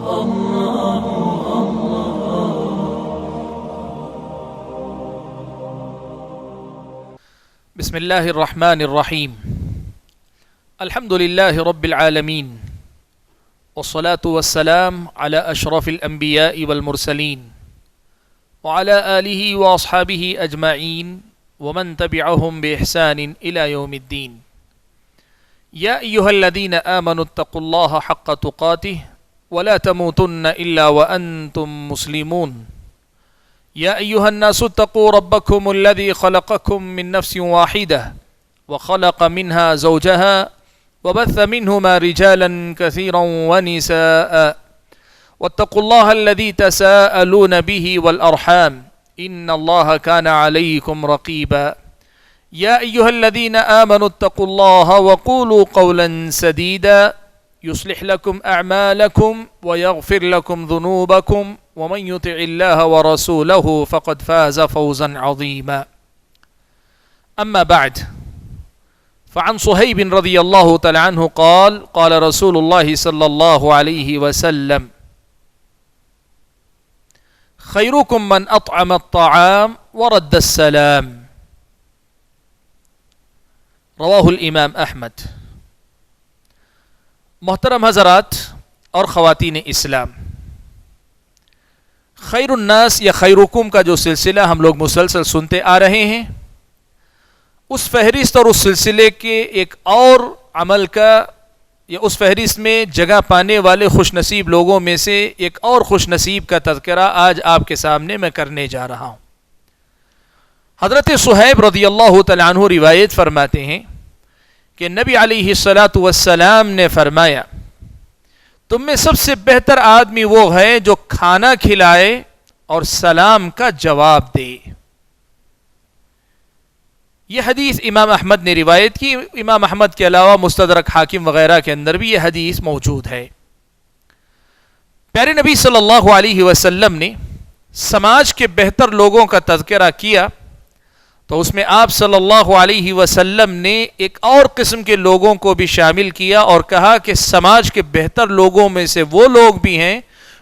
بسم اللہ الرحمن الرحیم الحمد للہ رب العالمین والصلاة والسلام على اشرف الانبیاء والمرسلین وعلى آلہ واصحابہ اجمعین ومن تبعهم بإحسان الى یوم الدین یا ایہا الذین آمنوا اتقوا اللہ حق تقاتہ ولا تموتن الا وانتم مسلمون يا أيها الناس اتقوا ربكم الذي خلقكم من نفس واحدة وخلق منها زوجها وبث منهما رجالا كثيرا ونساء واتقوا الله الذي تساءلون به والأرحام إن الله كان عليكم رقيبا يا أيها الذين آمنوا اتقوا الله وقولوا قولا سديدا يصلح لكم أعمالكم ويغفر لكم ذنوبكم ومن يطع الله ورسوله فقد فاز فوزا عظيما أما بعد فعن صهيب رضي الله تعالى عنه قال قال رسول الله صلى الله عليه وسلم خيركم من أطعم الطعام ورد السلام رواه الإمام أحمد. محترم حضرات اور خواتین اسلام، خیر الناس یا خیرکم کا جو سلسلہ ہم لوگ مسلسل سنتے آ رہے ہیں، اس فہرست اور اس سلسلے کے ایک اور عمل کا یا اس فہرست میں جگہ پانے والے خوش نصیب لوگوں میں سے ایک اور خوش نصیب کا تذکرہ آج آپ کے سامنے میں کرنے جا رہا ہوں. حضرت صہیب رضی اللہ تعالیٰ عنہ روایت فرماتے ہیں کہ نبی علیہ الصلاۃ والسلام نے فرمایا، تم میں سب سے بہتر آدمی وہ ہے جو کھانا کھلائے اور سلام کا جواب دے. یہ حدیث امام احمد نے روایت کی. امام احمد کے علاوہ مستدرک حاکم وغیرہ کے اندر بھی یہ حدیث موجود ہے. پیارے نبی صلی اللہ علیہ وسلم نے سماج کے بہتر لوگوں کا تذکرہ کیا تو اس میں آپ صلی اللہ علیہ وسلم نے ایک اور قسم کے لوگوں کو بھی شامل کیا اور کہا کہ سماج کے بہتر لوگوں میں سے وہ لوگ بھی ہیں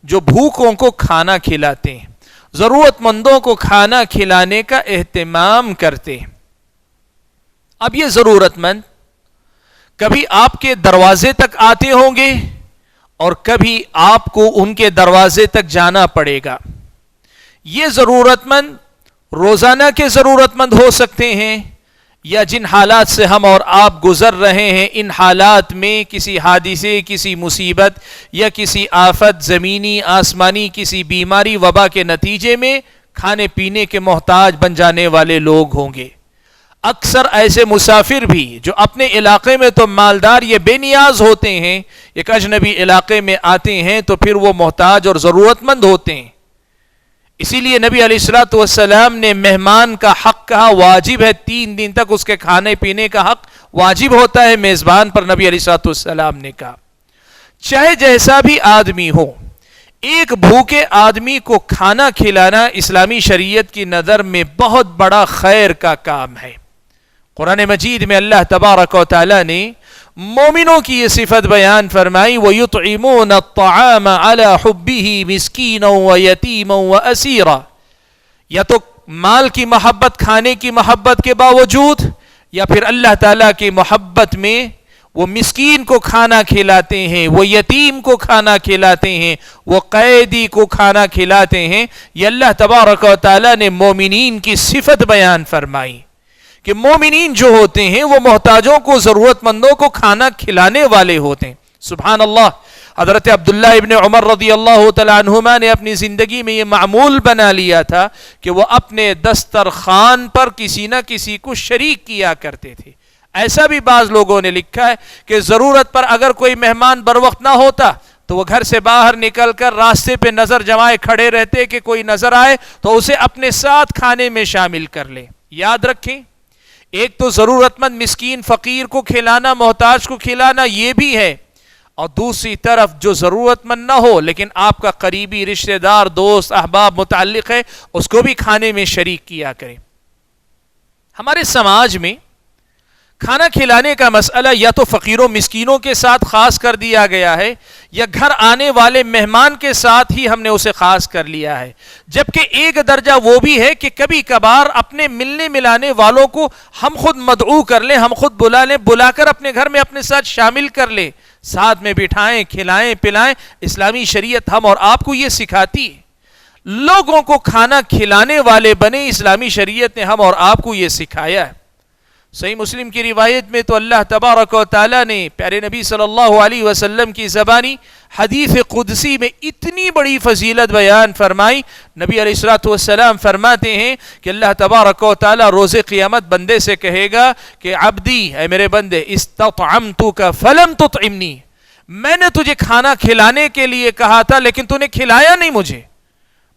جو بھوکوں کو کھانا کھلاتے ہیں، ضرورت مندوں کو کھانا کھلانے کا اہتمام کرتے ہیں. اب یہ ضرورت مند کبھی آپ کے دروازے تک آتے ہوں گے اور کبھی آپ کو ان کے دروازے تک جانا پڑے گا. یہ ضرورت مند روزانہ کے ضرورت مند ہو سکتے ہیں یا جن حالات سے ہم اور آپ گزر رہے ہیں، ان حالات میں کسی حادثے، کسی مصیبت یا کسی آفت زمینی آسمانی، کسی بیماری وبا کے نتیجے میں کھانے پینے کے محتاج بن جانے والے لوگ ہوں گے. اکثر ایسے مسافر بھی جو اپنے علاقے میں تو مالدار یا بے نیاز ہوتے ہیں، ایک اجنبی علاقے میں آتے ہیں تو پھر وہ محتاج اور ضرورت مند ہوتے ہیں. اسی لیے نبی علیہ الصلوۃ والسلام نے مہمان کا حق کہا واجب ہے، 3 دن تک اس کے کھانے پینے کا حق واجب ہوتا ہے میزبان پر. نبی علیہ الصلوۃ والسلام نے کہا چاہے جیسا بھی آدمی ہو، ایک بھوکے آدمی کو کھانا کھلانا اسلامی شریعت کی نظر میں بہت بڑا خیر کا کام ہے. قرآن مجید میں اللہ تبارک و تعالی نے مومنوں کی یہ صفت بیان فرمائی، وَيُطْعِمُونَ الطَّعَامَ عَلَى حُبِّهِ مِسْكِينًا وَيَتِيمًا وَأَسِيرًا. یا تو مال کی محبت، کھانے کی محبت کے باوجود، یا پھر اللہ تعالیٰ کی محبت میں وہ مسکین کو کھانا کھلاتے ہیں، وہ یتیم کو کھانا کھلاتے ہیں، وہ قیدی کو کھانا کھلاتے ہیں. یہ اللہ تبارک و تعالیٰ نے مومنین کی صفت بیان فرمائی کہ مومنین جو ہوتے ہیں وہ محتاجوں کو، ضرورت مندوں کو کھانا کھلانے والے ہوتے ہیں. سبحان اللہ. حضرت عبداللہ ابن عمر رضی اللہ تعالیٰ عنہما نے اپنی زندگی میں یہ معمول بنا لیا تھا کہ وہ اپنے دسترخوان پر کسی نہ کسی کو شریک کیا کرتے تھے. ایسا بھی بعض لوگوں نے لکھا ہے کہ ضرورت پر اگر کوئی مہمان بر وقت نہ ہوتا تو وہ گھر سے باہر نکل کر راستے پہ نظر جمائے کھڑے رہتے کہ کوئی نظر آئے تو اسے اپنے ساتھ کھانے میں شامل کر لیں. یاد رکھیں، ایک تو ضرورت مند مسکین فقیر کو کھلانا، محتاج کو کھلانا یہ بھی ہے، اور دوسری طرف جو ضرورت مند نہ ہو لیکن آپ کا قریبی رشتہ دار، دوست، احباب متعلق ہے، اس کو بھی کھانے میں شریک کیا کریں. ہمارے سماج میں کھانا کھلانے کا مسئلہ یا تو فقیروں مسکینوں کے ساتھ خاص کر دیا گیا ہے یا گھر آنے والے مہمان کے ساتھ ہی ہم نے اسے خاص کر لیا ہے، جبکہ ایک درجہ وہ بھی ہے کہ کبھی کبھار اپنے ملنے ملانے والوں کو ہم خود مدعو کر لیں، ہم خود بلا لیں، بلا کر اپنے گھر میں اپنے ساتھ شامل کر لیں، ساتھ میں بٹھائیں، کھلائیں پلائیں۔ اسلامی شریعت ہم اور آپ کو یہ سکھاتی ہے، لوگوں کو کھانا کھلانے والے بنے، اسلامی شریعت نے ہم اور آپ کو یہ سکھایا ہے۔ صحیح مسلم کی روایت میں تو اللہ تبارک و تعالیٰ نے پیارے نبی صلی اللہ علیہ وسلم کی زبانی حدیث قدسی میں اتنی بڑی فضیلت بیان فرمائی۔ نبی علیہ الصلوۃ والسلام فرماتے ہیں کہ اللہ تبارک و تعالیٰ روز قیامت بندے سے کہے گا کہ عبدی، اے میرے بندے، استطعمتک فلم تطعمنی، میں نے تجھے کھانا کھلانے کے لیے کہا تھا لیکن تو نے کھلایا نہیں مجھے۔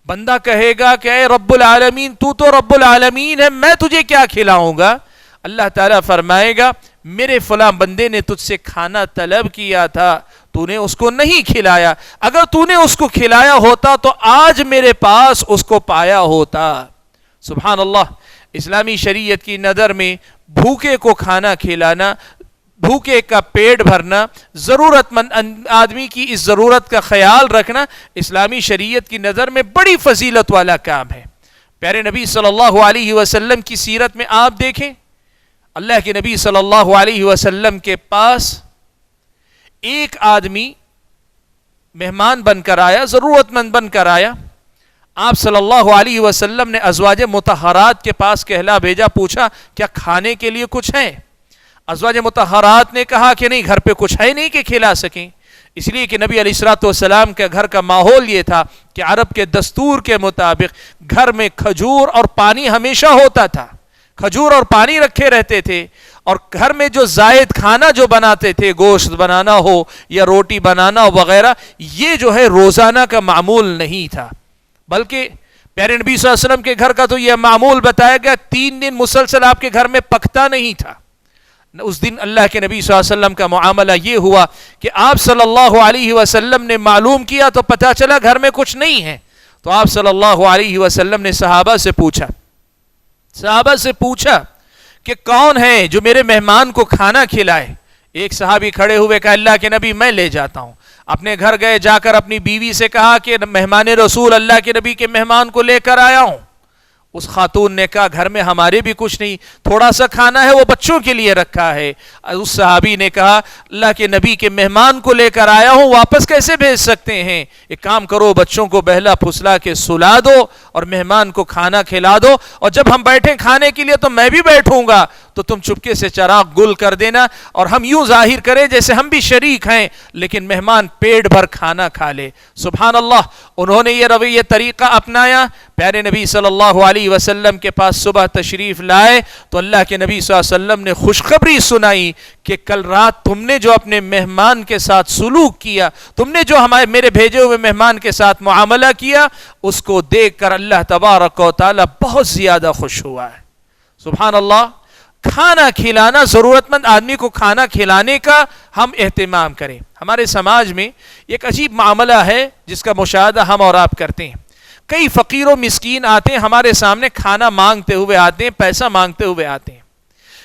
بندہ کہے گا کہ اے رب العالمین، تو رب العالمین ہے، میں تجھے کیا کھلاؤں گا؟ اللہ تعالیٰ فرمائے گا میرے فلاں بندے نے تجھ سے کھانا طلب کیا تھا، تو نے اس کو نہیں کھلایا، اگر تو نے اس کو کھلایا ہوتا تو آج میرے پاس اس کو پایا ہوتا۔ سبحان اللہ، اسلامی شریعت کی نظر میں بھوکے کو کھانا کھلانا، بھوکے کا پیٹ بھرنا، ضرورت مند آدمی کی اس ضرورت کا خیال رکھنا اسلامی شریعت کی نظر میں بڑی فضیلت والا کام ہے۔ پیارے نبی صلی اللہ علیہ وسلم کی سیرت میں آپ دیکھیں، اللہ کے نبی صلی اللہ علیہ وسلم کے پاس ایک آدمی مہمان بن کر آیا، ضرورت مند بن کر آیا۔ آپ صلی اللہ علیہ وسلم نے ازواج مطہرات کے پاس کہلا بھیجا، پوچھا کیا کھانے کے لیے کچھ ہے؟ ازواج مطہرات نے کہا کہ نہیں، گھر پہ کچھ ہے نہیں کہ کھلا سکیں، اس لیے کہ نبی علیہ الصلوۃ والسلام کے گھر کا ماحول یہ تھا کہ عرب کے دستور کے مطابق گھر میں کھجور اور پانی ہمیشہ ہوتا تھا، کھجور اور پانی رکھے رہتے تھے، اور گھر میں جو زائد کھانا جو بناتے تھے، گوشت بنانا ہو یا روٹی بنانا ہو وغیرہ، یہ جو ہے روزانہ کا معمول نہیں تھا، بلکہ پیارے نبی صلی اللہ علیہ وسلم کے گھر کا تو یہ معمول بتایا گیا 3 دن مسلسل آپ کے گھر میں پکتا نہیں تھا۔ اس دن اللہ کے نبی صلی اللہ علیہ وسلم کا معاملہ یہ ہوا کہ آپ صلی اللہ علیہ وسلم نے معلوم کیا تو پتہ چلا گھر میں کچھ نہیں ہے، تو آپ صلی اللہ علیہ وسلم نے صحابہ سے پوچھا کہ کون ہے جو میرے مہمان کو کھانا کھلائے؟ ایک صحابی کھڑے ہوئے کہا اللہ کے نبی میں لے جاتا ہوں۔ اپنے گھر گئے، جا کر اپنی بیوی سے کہا کہ مہمان رسول اللہ کے نبی کے مہمان کو لے کر آیا ہوں۔ اس خاتون نے کہا گھر میں ہمارے بھی کچھ نہیں، تھوڑا سا کھانا ہے وہ بچوں کے لیے رکھا ہے۔ اس صحابی نے کہا اللہ کے نبی کے مہمان کو لے کر آیا ہوں، واپس کیسے بھیج سکتے ہیں؟ ایک کام کرو، بچوں کو بہلا پھسلا کے سلا دو اور مہمان کو کھانا کھلا دو، اور جب ہم بیٹھیں کھانے کے لیے تو میں بھی بیٹھوں گا، تو تم چپکے سے چراغ گل کر دینا اور ہم یوں ظاہر کریں جیسے ہم بھی شریک ہیں، لیکن مہمان پیٹ بھر کھانا کھا لے۔ سبحان اللہ، انہوں نے یہ رویہ طریقہ اپنایا۔ پیارے نبی صلی اللہ علیہ وسلم کے پاس صبح تشریف لائے تو اللہ کے نبی صلی اللہ علیہ وسلم نے خوشخبری سنائی کہ کل رات تم نے جو اپنے مہمان کے ساتھ سلوک کیا، تم نے جو میرے بھیجے ہوئے مہمان کے ساتھ معاملہ کیا، اس کو دیکھ کر اللہ تبارک و تعالی بہت زیادہ خوش ہوا ہے۔ سبحان اللہ، کھانا کھلانا، ضرورت مند آدمی کو کھانا کھلانے کا ہم اہتمام کریں۔ ہمارے سماج میں ایک عجیب معاملہ ہے جس کا مشاہدہ ہم اور آپ کرتے ہیں۔ کئی فقیر و مسکین آتے ہیں ہمارے سامنے، کھانا مانگتے ہوئے آتے ہیں، پیسہ مانگتے ہوئے آتے ہیں۔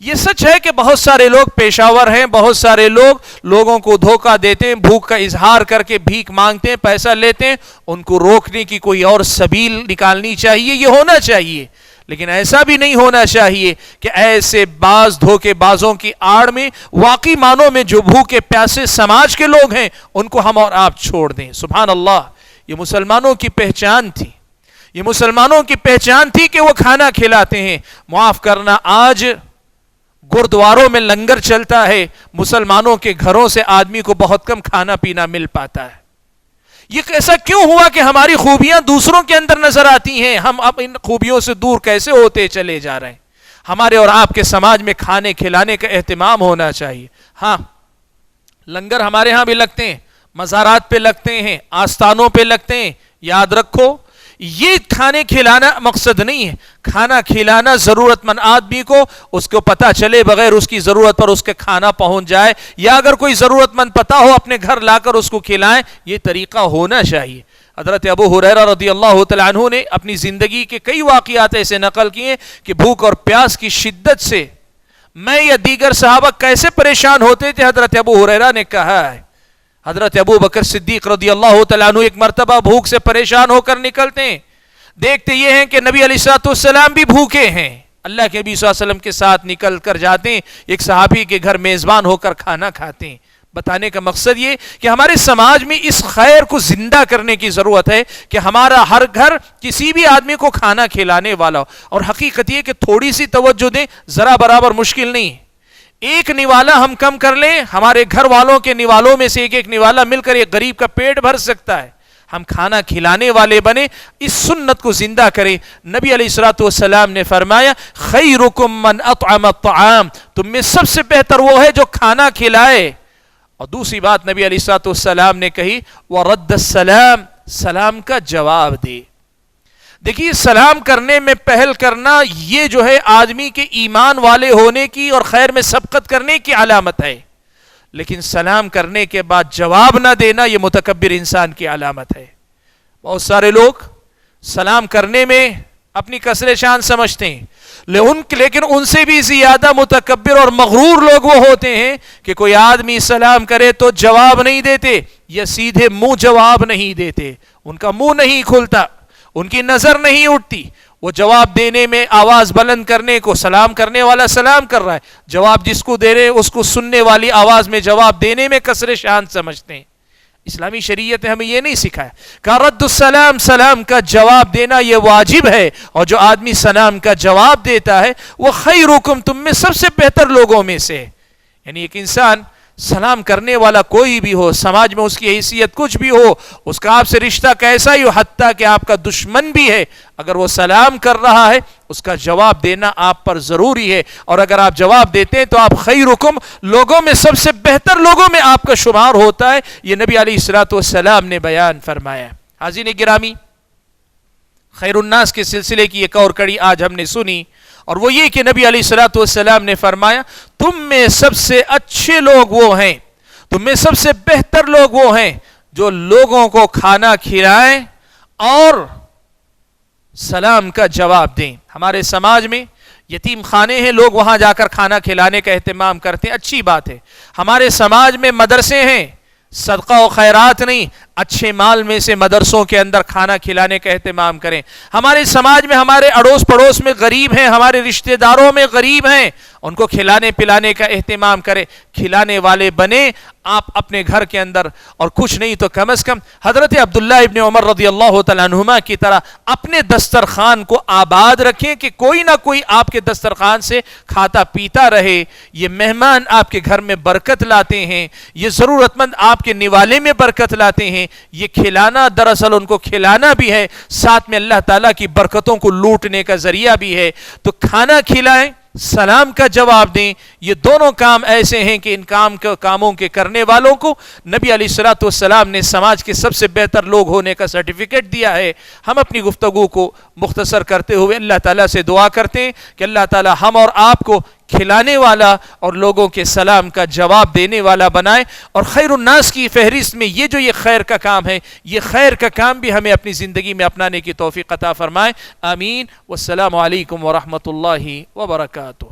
یہ سچ ہے کہ بہت سارے لوگ پیشاور ہیں، بہت سارے لوگ لوگوں کو دھوکہ دیتے ہیں، بھوک کا اظہار کر کے بھیک مانگتے ہیں، پیسہ لیتے ہیں۔ ان کو روکنے کی کوئی اور سبیل نکالنی چاہیے، یہ ہونا چاہیے، لیکن ایسا بھی نہیں ہونا چاہیے کہ ایسے بعض دھوکے بازوں کی آڑ میں واقعی معنوں میں جو بھوکے پیاسے سماج کے لوگ ہیں ان کو ہم اور آپ چھوڑ دیں۔ سبحان اللہ، یہ مسلمانوں کی پہچان تھی، یہ مسلمانوں کی پہچان تھی کہ وہ کھانا کھلاتے ہیں۔ معاف کرنا، آج گردواروں میں لنگر چلتا ہے، مسلمانوں کے گھروں سے آدمی کو بہت کم کھانا پینا مل پاتا ہے۔ یہ ایسا کیوں ہوا کہ ہماری خوبیاں دوسروں کے اندر نظر آتی ہیں، ہم اب ان خوبیوں سے دور کیسے ہوتے چلے جا رہے ہیں؟ ہمارے اور آپ کے سماج میں کھانے کھلانے کا اہتمام ہونا چاہیے۔ ہاں، لنگر ہمارے ہاں بھی لگتے ہیں، مزارات پہ لگتے ہیں، آستانوں پہ لگتے ہیں۔ یاد رکھو، یہ کھانے کھلانا مقصد نہیں ہے۔ کھانا کھلانا ضرورت مند آدمی کو، اس کو پتہ چلے بغیر اس کی ضرورت پر اس کے کھانا پہنچ جائے، یا اگر کوئی ضرورت مند پتہ ہو اپنے گھر لا کر اس کو کھلائیں، یہ طریقہ ہونا چاہیے۔ حضرت ابو ہریرہ رضی اللہ تعالیٰ عنہ نے اپنی زندگی کے کئی واقعات ایسے نقل کیے کہ بھوک اور پیاس کی شدت سے میں یا دیگر صحابہ کیسے پریشان ہوتے تھے. حضرت ابو ہریرہ نے کہا ہے حضرت ابو بکر صدیق رضی اللہ تعالیٰ عنہ ایک مرتبہ بھوک سے پریشان ہو کر نکلتے ہیں, دیکھتے یہ ہیں کہ نبی علیہ السلام بھی بھوکے ہیں, اللہ کے نبی صلی اللہ علیہ وسلم کے ساتھ نکل کر جاتے ہیں, ایک صحابی کے گھر میزبان ہو کر کھانا کھاتے ہیں. بتانے کا مقصد یہ کہ ہمارے سماج میں اس خیر کو زندہ کرنے کی ضرورت ہے کہ ہمارا ہر گھر کسی بھی آدمی کو کھانا کھلانے والا ہو. اور حقیقت یہ کہ تھوڑی سی توجہ دیں, ذرا برابر مشکل نہیں. ایک نوالا ہم کم کر لیں, ہمارے گھر والوں کے نوالوں میں سے ایک نوالا مل کر ایک غریب کا پیٹ بھر سکتا ہے. ہم کھانا کھلانے والے بنے, اس سنت کو زندہ کریں. نبی علیہ السلام نے فرمایا خیرکم من اطعم الطعام, تم میں سب سے بہتر وہ ہے جو کھانا کھلائے. اور دوسری بات نبی علیہ السلام نے کہی وَرَدَّ السَّلَامِ, سلام کا جواب دے. دیکھیے سلام کرنے میں پہل کرنا یہ جو ہے آدمی کے ایمان والے ہونے کی اور خیر میں سبقت کرنے کی علامت ہے, لیکن سلام کرنے کے بعد جواب نہ دینا یہ متکبر انسان کی علامت ہے. بہت سارے لوگ سلام کرنے میں اپنی کثر شان سمجھتے ہیں, لیکن ان سے بھی زیادہ متکبر اور مغرور لوگ وہ ہوتے ہیں کہ کوئی آدمی سلام کرے تو جواب نہیں دیتے یا سیدھے منہ جواب نہیں دیتے. ان کا منہ نہیں کھلتا, ان کی نظر نہیں اٹھتی. وہ جواب دینے میں آواز بلند کرنے کو, سلام کرنے والا سلام کر رہا ہے, جواب جس کو دے رہے اس کو سننے والی آواز میں جواب دینے میں کثر شان سمجھتے ہیں. اسلامی شریعت نے ہمیں یہ نہیں سکھایا کہ رد السلام, سلام کا جواب دینا یہ واجب ہے, اور جو آدمی سلام کا جواب دیتا ہے وہ خیرکم, تم میں سب سے بہتر لوگوں میں سے. یعنی ایک انسان سلام کرنے والا کوئی بھی ہو, سماج میں اس کی حیثیت کچھ بھی ہو, اس کا آپ سے رشتہ کیسا ہی ہو, حتیٰ کہ آپ کا دشمن بھی ہے, اگر وہ سلام کر رہا ہے اس کا جواب دینا آپ پر ضروری ہے. اور اگر آپ جواب دیتے ہیں تو آپ خیرکم, لوگوں میں سب سے بہتر لوگوں میں آپ کا شمار ہوتا ہے. یہ نبی علیہ السلام نے بیان فرمایا. حاضرین گرامی, خیر الناس کے سلسلے کی ایک اور کڑی آج ہم نے سنی, اور وہ یہ کہ نبی علیہ السلام نے فرمایا تم میں سب سے اچھے لوگ وہ ہیں, تم میں سب سے بہتر لوگ وہ ہیں جو لوگوں کو کھانا کھلائیں اور سلام کا جواب دیں. ہمارے سماج میں یتیم خانے ہیں, لوگ وہاں جا کر کھانا کھلانے کا اہتمام کرتے ہیں, اچھی بات ہے. ہمارے سماج میں مدرسے ہیں, صدقہ و خیرات نہیں, اچھے مال میں سے مدرسوں کے اندر کھانا کھلانے کا اہتمام کریں. ہمارے سماج میں ہمارے اڑوس پڑوس میں غریب ہیں, ہمارے رشتہ داروں میں غریب ہیں, ان کو کھلانے پلانے کا اہتمام کریں. کھلانے والے بنے آپ اپنے گھر کے اندر, اور کچھ نہیں تو کم از کم حضرت عبداللہ ابن عمر رضی اللہ تعالیٰ عنہما کی طرح اپنے دسترخوان کو آباد رکھیں کہ کوئی نہ کوئی آپ کے دسترخوان سے کھاتا پیتا رہے. یہ مہمان آپ کے گھر میں برکت لاتے ہیں, یہ ضرورت مند آپ کے نوالے میں برکت لاتے ہیں. یہ کھلانا دراصل ان کو کھلانا بھی ہے, ساتھ میں اللہ تعالیٰ کی برکتوں کو لوٹنے کا ذریعہ بھی ہے. تو کھانا کھلائیں, سلام کا جواب دیں, یہ دونوں کام ایسے ہیں کہ ان کاموں کے کرنے والوں کو نبی علیہ السلام نے سماج کے سب سے بہتر لوگ ہونے کا سرٹیفکیٹ دیا ہے. ہم اپنی گفتگو کو مختصر کرتے ہوئے اللہ تعالیٰ سے دعا کرتے ہیں کہ اللہ تعالیٰ ہم اور آپ کو کھلانے والا اور لوگوں کے سلام کا جواب دینے والا بنائے, اور خیر الناس کی فہرست میں یہ جو یہ خیر کا کام ہے, یہ خیر کا کام بھی ہمیں اپنی زندگی میں اپنانے کی توفیق عطا فرمائے. آمین. والسلام علیکم ورحمۃ اللہ وبرکاتہ.